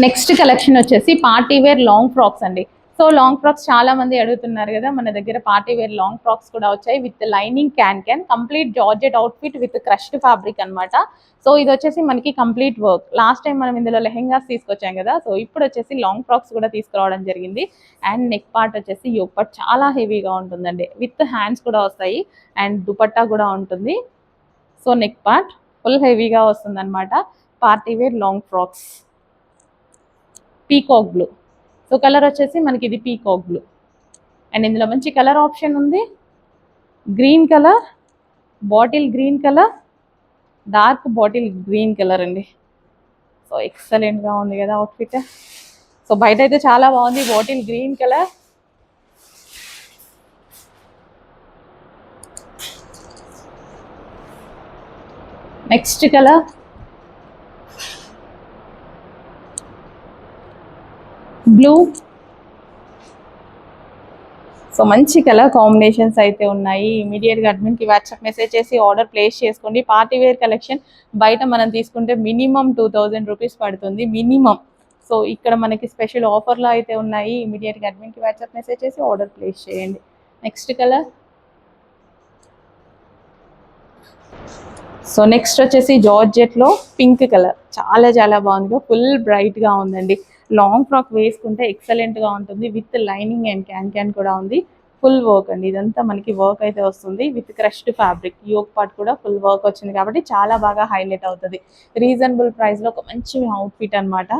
Next collection వచ్చేసి party wear long frocks అండి. So long frocks చాలా మంది అడుగుతున్నారు కదా, మన దగ్గర పార్టీ వేర్ లాంగ్ ఫ్రాక్స్ కూడా వచ్చాయి with lining can complete georgette outfit with crushed fabric అనమాట. సో ఇది వచ్చేసి మనకి కంప్లీట్ వర్క్. లాస్ట్ టైం మనం ఇందులో లెహెంగాస్ తీసుకొచ్చాం కదా, సో ఇప్పుడు వచ్చేసి లాంగ్ ఫ్రాక్స్ కూడా తీసుకురావడం జరిగింది. అండ్ నెక్ పార్ట్ వచ్చేసి యోక్ పార్ట్ చాలా హెవీగా ఉంటుందండి, విత్ హ్యాండ్స్ కూడా వస్తాయి అండ్ దుపట్టా కూడా ఉంటుంది. సో నెక్ పార్ట్ ఫుల్ హెవీగా వస్తుంది అనమాట. Party wear long frocks peacock blue. So colour వచ్చేసి మనకి ఇది పీకాక్ బ్లూ అండ్ ఇందులో మంచి కలర్ ఆప్షన్ ఉంది. Green colour, bottle green colour, dark bottle green colour అండి. సో ఎక్సలెంట్గా ఉంది కదా అవుట్ఫిట్. సో బయట అయితే చాలా బాగుంది bottle green colour. Next colour blue. So మంచి కలర్ కాంబినేషన్స్ అయితే ఉన్నాయి. ఇమీడియట్గా అడ్మిన్కి వాట్సాప్ మెసేజ్ చేసి ఆర్డర్ ప్లేస్ చేసుకోండి. పార్టీ వేర్ కలెక్షన్ బయట మనం తీసుకుంటే మినిమం 2000 రూపీస్ పడుతుంది మినిమం. సో ఇక్కడ మనకి స్పెషల్ ఆఫర్లో అయితే ఉన్నాయి. ఇమీడియట్గా అడ్మిన్కి వాట్సాప్ మెసేజ్ చేసి ఆర్డర్ ప్లేస్ చేయండి. Next colour. సో నెక్స్ట్ వచ్చేసి జార్జెట్లో పింక్ కలర్, చాలా చాలా బాగుంది, ఫుల్ బ్రైట్గా ఉందండి. లాంగ్ ఫ్రాక్ వేసుకుంటే ఎక్సలెంట్గా ఉంటుంది విత్ లైనింగ్ అండ్ క్యాన్ కూడా ఉంది. ఫుల్ వర్క్ అండి, ఇదంతా మనకి వర్క్ అయితే వస్తుంది with crushed fabric. Yoke part కూడా ఫుల్ వర్క్ వచ్చింది కాబట్టి చాలా బాగా హైలైట్ అవుతుంది. రీజనబుల్ ప్రైస్లో ఒక మంచి అవుట్ఫిట్ అనమాట.